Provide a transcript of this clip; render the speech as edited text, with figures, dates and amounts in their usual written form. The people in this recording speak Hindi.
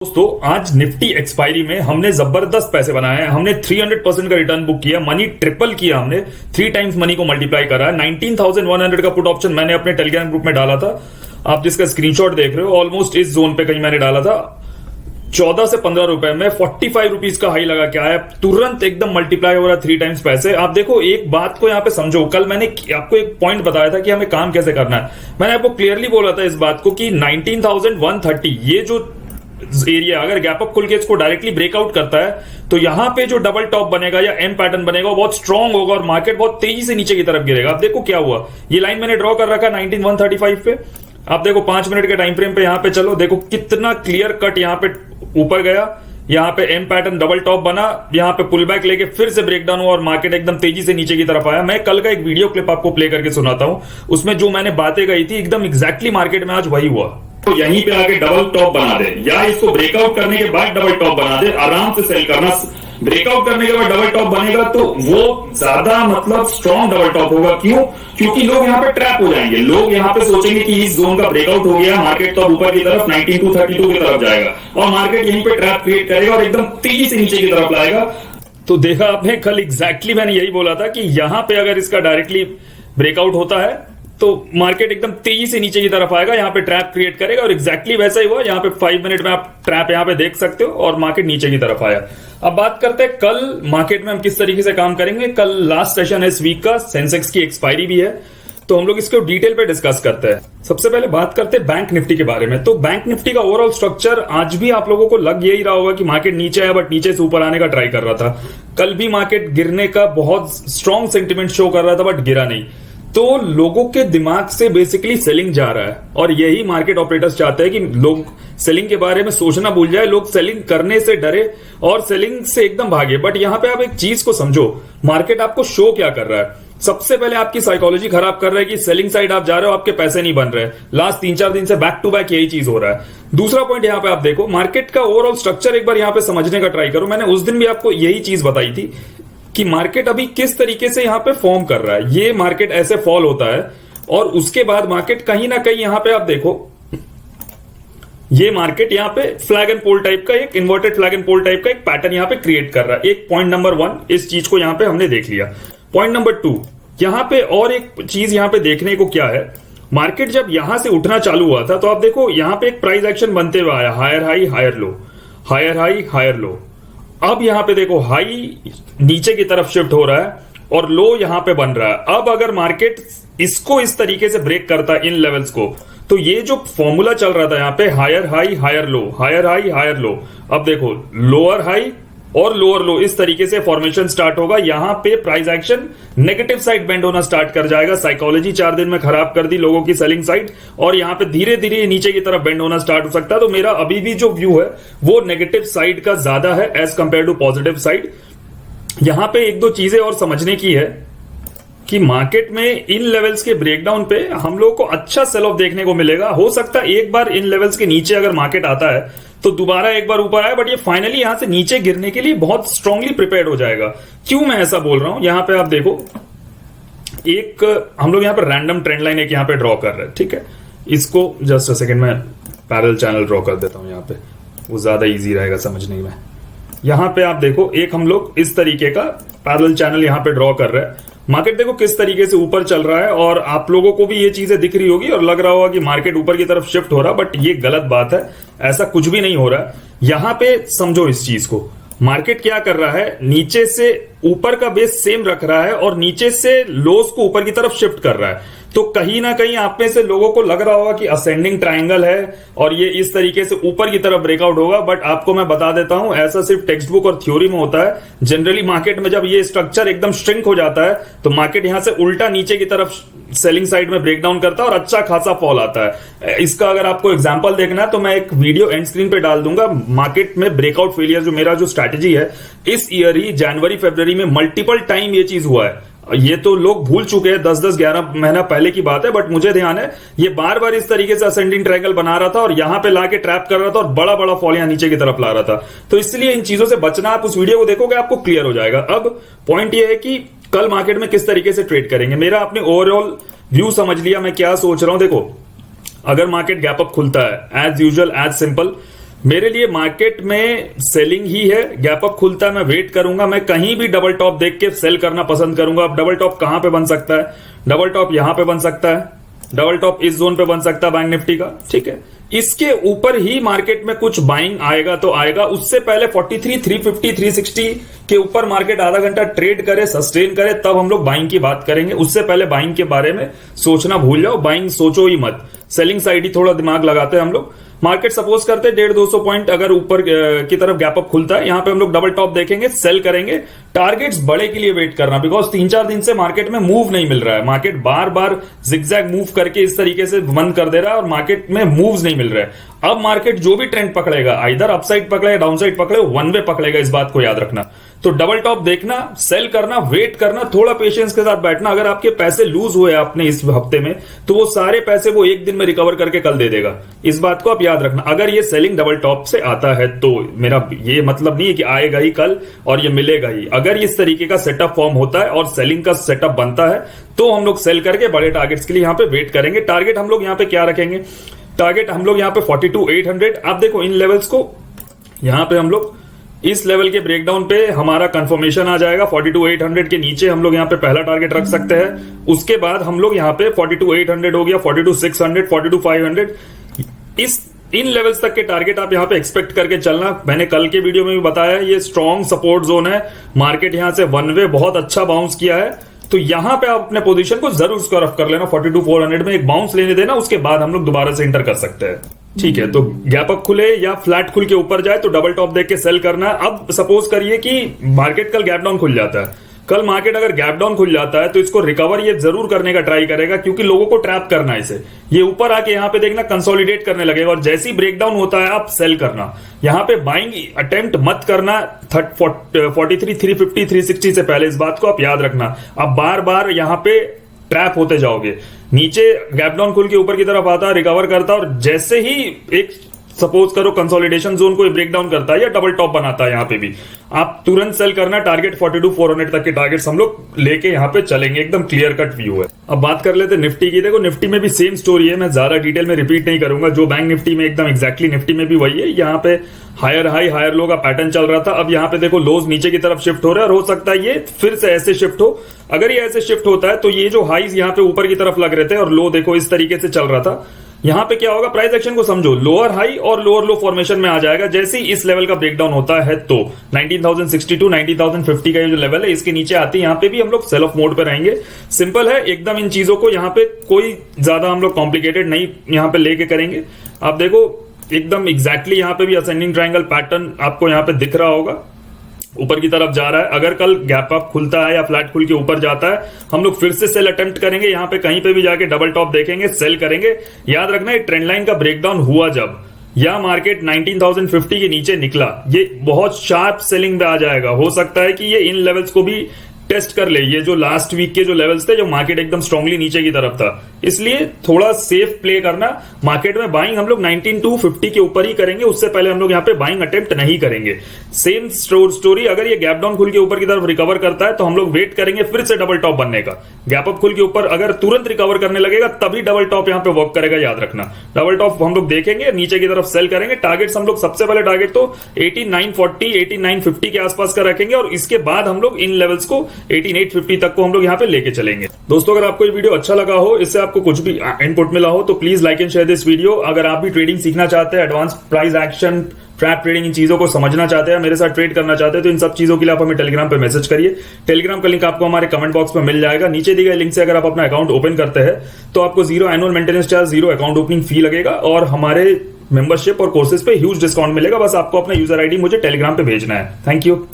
दोस्तों आज निफ्टी एक्सपायरी में हमने जबरदस्त पैसे बनाए हैं। हमने 300% का रिटर्न बुक किया, मनी ट्रिपल किया, हमने 3 टाइम्स मनी को मल्टीप्लाई करा। 19,100 का पुट ऑप्शन मैंने अपने टेलीग्राम ग्रुप में डाला था, आप जिसका स्क्रीनशॉट देख रहे हो। ऑलमोस्ट इस जोन पे कहीं मैंने डाला था 14 से 15 रुपए में 45 रुपीज का हाई लगा के आया, तुरंत एकदम मल्टीप्लाई हो रहा 3 टाइम्स पैसे। आप देखो एक बात को यहाँ पे समझो, कल मैंने आपको एक पॉइंट बताया था कि हमें काम कैसे करना है। मैंने आपको क्लियरली बोला था इस बात को कि 19,130 ये जो एरिया अगर गैप अप खुल के इसको डायरेक्टली ब्रेकआउट करता है तो यहां पे जो डबल टॉप बनेगा या एम पैटर्न बनेगा वो बहुत स्ट्रांग होगा और मार्केट बहुत तेजी से नीचे की तरफ गिरेगा। आप देखो क्या हुआ, ये लाइन मैंने ड्रॉ कर रखा 19,135 पे। आप देखो 5 मिनट के टाइम फ्रेम पे यहां पे चलो, देखो कितना क्लियर कट यहां पे ऊपर गया, यहां पे एम पैटर्न डबल टॉप बना, यहां पे पुल बैक लेके फिर से ब्रेकडाउन हुआ और मार्केट एकदम तेजी से नीचे की तरफ आया। मैं कल का एक वीडियो क्लिप आपको प्ले करके सुनाता हूं, उसमें जो मैंने बातें कही थी एकदम एग्जैक्टली मार्केट में आज वही हुआ। तो यहीं पे आके डबल टॉप बना दे या इसको ब्रेकआउट करने के बाद डबल टॉप बना दे, आराम से सेल करना। ब्रेकआउट करने के बाद डबल टॉप बनेगा तो वो ज्यादा मतलब स्ट्रॉन्ग डबल टॉप होगा। क्यों? क्योंकि लोग यहाँ पे ट्रैप हो जाएंगे, लोग यहाँ पे सोचेंगे कि इस जोन का ब्रेकआउट हो गया, मार्केट तो ऊपर की तरफ 9232 की तरफ जाएगा और मार्केट यहीं पे ट्रैप क्रिएट करेगा और एकदम तेजी से नीचे की तरफ लाएगा। तो देखा आपने, कल एग्जैक्टली मैंने यही बोला था कि यहां पे अगर इसका डायरेक्टली ब्रेकआउट होता है तो मार्केट एकदम तेजी से नीचे की तरफ आएगा, यहां पे ट्रैप क्रिएट करेगा और एग्जैक्टली वैसा ही हुआ। यहां पे 5 मिनट में आप ट्रैप यहां पे देख सकते हो और मार्केट नीचे की तरफ आया। अब बात करते हैं कल मार्केट में हम किस तरीके से काम करेंगे। कल लास्ट सेशन है इस वीक का, सेंसेक्स की एक्सपायरी भी है, तो हम लोग इसको डिटेल पे डिस्कस करते हैं। सबसे पहले बात करते हैं बैंक निफ्टी के बारे में। तो बैंक निफ्टी का ओवरऑल स्ट्रक्चर आज भी आप लोगों को लग यही रहा होगा कि मार्केट नीचे है बट नीचे से ऊपर आने का ट्राई कर रहा था। कल भी मार्केट गिरने का बहुत स्ट्रॉन्ग सेंटिमेंट शो कर रहा था बट गिरा नहीं। तो लोगों के दिमाग से बेसिकली सेलिंग जा रहा है और यही मार्केट ऑपरेटर्स चाहते हैं कि लोग सेलिंग के बारे में सोचना भूल जाए, लोग सेलिंग करने से डरे और सेलिंग से एकदम भागे। बट यहां पे आप एक चीज को समझो, मार्केट आपको शो क्या कर रहा है। सबसे पहले आपकी साइकोलॉजी खराब कर रहा है कि सेलिंग साइड आप जा रहे हो, आपके पैसे नहीं बन रहे। लास्ट 3-4 दिन से बैक टू बैक यही चीज हो रहा है। दूसरा पॉइंट यहां पे आप देखो, मार्केट का ओवरऑल स्ट्रक्चर एक बार यहां पे समझने का ट्राई करो। मैंने उस दिन भी आपको यही चीज बताई थी कि मार्केट अभी किस तरीके से यहां पे फॉर्म कर रहा है। ये मार्केट ऐसे फॉल होता है और उसके बाद मार्केट कहीं ना कहीं यहां पे आप देखो, ये मार्केट यहां पे फ्लैग एंड पोल टाइप का, एक inverted flag and pole type का एक पैटर्न यहां पे क्रिएट कर रहा है। एक पॉइंट नंबर 1 इस चीज को यहां पे हमने देख लिया। पॉइंट नंबर 2 यहां पे और एक चीज यहां पे देखने को क्या है, मार्केट जब यहां से उठना चालू हुआ था तो आप देखो यहां पे एक प्राइस एक्शन बनते हुए आया, higher high higher low, higher high higher low. अब यहां पे देखो हाई नीचे की तरफ शिफ्ट हो रहा है और लो यहां पे बन रहा है। अब अगर मार्केट इसको इस तरीके से ब्रेक करता है इन लेवल्स को, तो ये जो फॉर्मूला चल रहा था यहां पे higher high higher low, higher high higher low, अब देखो लोअर हाई और लोअर लो, इस तरीके से फॉर्मेशन स्टार्ट होगा। यहां पे price action negative side bend होना स्टार्ट कर जाएगा। साइकोलॉजी 4 दिन में खराब कर दी लोगों की सेलिंग साइड और यहां पे धीरे धीरे नीचे की तरफ बेंड होना स्टार्ट हो सकता है। तो मेरा अभी भी जो व्यू है वो नेगेटिव साइड का ज्यादा है as compare to positive side. यहां पे 1-2 चीजें और समझने की है कि मार्केट में इन लेवल्स के ब्रेकडाउन पे हम लोगों को अच्छा सेल ऑफ देखने को मिलेगा। हो सकता है एक बार इन लेवल्स के नीचे अगर मार्केट आता है तो दोबारा एक बार ऊपर आए, बट ये फाइनली यहां से नीचे गिरने के लिए बहुत स्ट्रांगली प्रिपेयर्ड हो जाएगा। क्यों मैं ऐसा बोल रहा हूं, यहां पे आप देखो एक हम लोग यहां पर रैंडम ट्रेंड लाइन एक यहां पे ड्रॉ कर रहे हैं, ठीक है। इसको जस्ट अ सेकंड में पैरेलल चैनल ड्रॉ कर देता हूं, यहां पे वो ज्यादा इजी रहेगा समझने में। यहां पे आप देखो एक हम लोग इस तरीके का पैरेलल चैनल यहां पे ड्रॉ कर रहे हैं। मार्केट देखो किस तरीके से ऊपर चल रहा है और आप लोगों को भी ये चीजें दिख रही होगी और लग रहा होगा कि मार्केट ऊपर की तरफ शिफ्ट हो रहा, बट ये गलत बात है, ऐसा कुछ भी नहीं हो रहा। यहां पे समझो इस चीज को, मार्केट क्या कर रहा है, नीचे से ऊपर का बेस सेम रख रहा है और नीचे से लोस को ऊपर की तरफ शिफ्ट कर रहा है। तो कहीं ना कहीं आप में से लोगों को लग रहा होगा कि असेंडिंग ट्रायंगल है और ये इस तरीके से ऊपर की तरफ ब्रेकआउट होगा, बट आपको मैं बता देता हूं ऐसा सिर्फ टेक्स्ट बुक और थ्योरी में होता है। जनरली मार्केट में जब ये स्ट्रक्चर एकदम श्रिंक हो जाता है तो मार्केट यहां से उल्टा नीचे की तरफ सेलिंग साइड में ब्रेकडाउन करता है और अच्छा खासा फॉल आता है। इसका अगर आपको एग्जांपल देखना है तो मैं एक वीडियो एंड स्क्रीन पे डाल दूंगा। मार्केट में ब्रेकआउट फेलियर जो मेरा जो स्ट्रैटेजी है, इस ईयर ही जनवरी फरवरी में मल्टीपल टाइम ये चीज हुआ है। ये तो लोग भूल चुके हैं, 10-11 महीना पहले की बात है, बट मुझे ध्यान है ये बार बार इस तरीके से असेंडिंग ट्रायंगल बना रहा था और यहां पे लाके ट्रैप कर रहा था और बड़ा बड़ा फॉल यहां नीचे की तरफ ला रहा था। तो इसलिए इन चीजों से बचना, आप उस वीडियो को देखोगे आपको क्लियर हो जाएगा। अब पॉइंट ये है कि कल मार्केट में किस तरीके से ट्रेड करेंगे। मेरा आपने ओवरऑल व्यू समझ लिया मैं क्या सोच रहा हूं। देखो अगर मार्केट गैप अप खुलता है एज यूजुअल एज सिंपल मेरे लिए मार्केट में सेलिंग ही है। गैप अप खुलता है, मैं वेट करूंगा, मैं कहीं भी डबल टॉप देख के सेल करना पसंद करूंगा। अब डबल टॉप कहां पे बन सकता है? डबल टॉप यहां पे बन सकता है, डबल टॉप इस जोन पे बन सकता है बैंक निफ्टी का, ठीक है। इसके ऊपर ही मार्केट में कुछ बाइंग आएगा तो आएगा, उससे पहले 43, 350, 360 के ऊपर मार्केट आधा घंटा ट्रेड करे, सस्टेन करे, तब हम लोग बाइंग की बात करेंगे। उससे पहले बाइंग के बारे में सोचना भूल जाओ, बाइंग सोचो ही मत। सेलिंग साइड ही थोड़ा दिमाग लगाते हैं हम लोग। मार्केट सपोज करते हैं 150-200 पॉइंट अगर ऊपर की तरफ गैप अप खुलता है, यहां पे हम लोग डबल टॉप देखेंगे, सेल करेंगे। टारगेट्स बड़े के लिए वेट करना, बिकॉज 3-4 दिन से मार्केट में मूव नहीं मिल रहा है। मार्केट बार बार जिगजैग मूव करके इस तरीके से बंद कर दे रहा है और मार्केट में मूव्स नहीं मिल रहे हैं। अब मार्केट जो भी ट्रेंड पकड़ेगा, आइदर अपसाइड पकड़े, डाउन साइड पकड़े, वन वे पकड़ेगा, इस बात को याद रखना। तो डबल टॉप देखना, सेल करना, वेट करना, थोड़ा पेशेंस के साथ बैठना। अगर आपके पैसे लूज हुए अपने इस हफ्ते में, तो वो सारे पैसे वो एक दिन में रिकवर करके कल दे देगा, इस बात को आप याद रखना। अगर ये सेलिंग डबल टॉप से आता है तो मेरा ये मतलब नहीं है कि आएगा ही कल और ये मिलेगा ही। अगर इस तरीके का सेटअप फॉर्म होता है और सेलिंग का सेटअप बनता है तो हम लोग सेल करके बड़े टारगेट्स के लिए यहां पे वेट करेंगे। टारगेट हम लोग यहां पे क्या रखेंगे? टारगेट हम लोग यहां पे 42,800। आप देखो इन लेवल्स को, यहां पे हम लोग इस लेवल के ब्रेकडाउन पे हमारा कंफर्मेशन आ जाएगा। 42,800 के नीचे हम लोग यहां पे पहला टारगेट रख सकते हैं। उसके बाद हम लोग यहां पे 42,800 हो गया, 42,600, 42,500, इन लेवल्स तक के टारगेट आप यहां पे एक्सपेक्ट करके चलना। मैंने कल के वीडियो में भी बताया, ये स्ट्रॉन्ग सपोर्ट जोन है। मार्केट यहां से वन वे बहुत अच्छा बाउंस किया है, तो यहां पे आप अपने पोजीशन को जरूर स्क्वायर ऑफ कर लेना। 42,400 में एक बाउंस लेने देना, उसके बाद हम लोग दोबारा से इंटर कर सकते हैं, ठीक है। तो गैप अप खुले या फ्लैट खुल के ऊपर जाए तो डबल टॉप देख के सेल करना। अब सपोज करिए कि मार्केट कल गैप डाउन खुल जाता है, कल मार्केट अगर गैप डाउन खुल जाता है तो इसको रिकवर ये जरूर करने का ट्राई करेगा, क्योंकि लोगों को ट्रैप करना है इसे। ये ऊपर आके यहां पे देखना कंसोलिडेट करने लगेगा और जैसे ही ब्रेकडाउन होता है आप सेल करना। यहां पे बाइंग अटेम्प्ट मत करना 43, 350, 360 से पहले, इस बात को आप याद रखना। आप बार बार यहां पे ट्रैप होते जाओगे। नीचे गैप डाउन खुल के ऊपर की तरफ आता है, रिकवर करता है और जैसे ही एक सपोज करो कंसोलिडेशन जोन को ब्रेक डाउन करता है या डबल टॉप बनाता है, यहां पे भी आप तुरंत सेल करना। टारगेट 42,400 तक के टारगेट्स हम लोग लेके यहां पे चलेंगे, एकदम क्लियर कट व्यू है। अब बात कर लेते हैं निफ्टी की। देखो निफ्टी में भी सेम स्टोरी है, मैं ज्यादा डिटेल में रिपीट नहीं करूंगा। जो बैंक निफ्टी में एकदम एग्जैक्टली निफ्टी में भी वही है। यहाँ पे हायर हाई हायर लो का पैटर्न चल रहा था। अब यहाँ पे देखो लोज नीचे की तरफ शिफ्ट हो रहा है और हो सकता है ये फिर से ऐसे शिफ्ट हो। अगर ये ऐसे शिफ्ट होता है तो ये जो हाईज यहाँ पे ऊपर की तरफ लग रहे थे और लो देखो इस तरीके से चल रहा था, यहां पे क्या होगा, प्राइस एक्शन को समझो, लोअर हाई और लोअर लो फॉर्मेशन में आ जाएगा जैसे ही इस लेवल का ब्रेकडाउन होता है। तो 19,062, 19,050 का ये जो लेवल है इसके नीचे आती है, यहां पे भी हम लोग सेल ऑफ मोड पे रहेंगे। सिंपल है एकदम, इन चीजों को यहां पे कोई ज्यादा हम लोग कॉम्प्लिकेटेड नहीं यहां पे लेके करेंगे। आप देखो एकदम एग्जैक्टली यहां पे भी असेंडिंग ट्रायंगल पैटर्न आपको यहां पे दिख रहा होगा, ऊपर की तरफ जा रहा है। अगर कल गैप अप खुलता है या फ्लैट खुल के ऊपर जाता है, हम लोग फिर से सेल अटेम्प्ट करेंगे। यहां पे कहीं पे भी जाके डबल टॉप देखेंगे, सेल करेंगे। याद रखना ये ट्रेंड लाइन का ब्रेकडाउन हुआ जब या मार्केट 19,050 के नीचे निकला, ये बहुत शार्प सेलिंग पे आ जाएगा। हो सकता है कि ये इन लेवल्स को भी टेस्ट कर ले, ये जो लास्ट वीक के जो लेवल्स थे, जो मार्केट एकदम स्ट्रांगली नीचे की तरफ था। इसलिए थोड़ा सेफ प्ले करना। मार्केट में बाइंग हम लोग 19,250 के ऊपर ही करेंगे, उससे पहले हम लोग यहां पे बाइंग अटेम्प्ट नहीं करेंगे। सेम स्टोरी, अगर ये गैप डाउन खुल के ऊपर की तरफ रिकवर करता है तो हम लोग वेट करेंगे फिर से डबल टॉप बनने का। गैप अप खुल के ऊपर अगर तुरंत रिकवर करने लगेगा तभी डबल टॉप यहां पे वर्क करेगा, याद रखना। डबल टॉप हम लोग देखेंगे, नीचे की तरफ सेल करेंगे। टारगेट्स हम लोग सबसे पहले टारगेट तो 18,940, 18,950 के आसपास का रखेंगे और इसके बाद हम लोग इन लेवल्स को 18,850 तक को हम लोग यहां पे लेके चलेंगे। दोस्तों अगर आपको ये वीडियो अच्छा लगा हो, इससे आपको कुछ भी इनपुट मिला हो, तो please like and share this video. अगर आप भी ट्रेडिंग सीखना चाहते हैं, advance price action, trap trading, इन चीजों को समझना चाहते हैं, मेरे साथ ट्रेड करना चाहते हैं, तो इन सब चीजों के लिए आप हमें टेलीग्राम पे मैसेज करिए। टेलीग्राम का लिंक आपको हमारे कमेंट बॉक्स में मिल जाएगा। नीचे दी गई लिंक से अगर आप अपना अकाउंट ओपन करते हैं तो आपको 0 annual maintenance charge, 0 account opening fee लगेगा और हमारे मेंबरशिप और कोर्सेज पे ह्यूज डिस्काउंट मिलेगा। बस आपको अपना यूजर आईडी मुझे टेलीग्राम पे भेजना है। Thank you.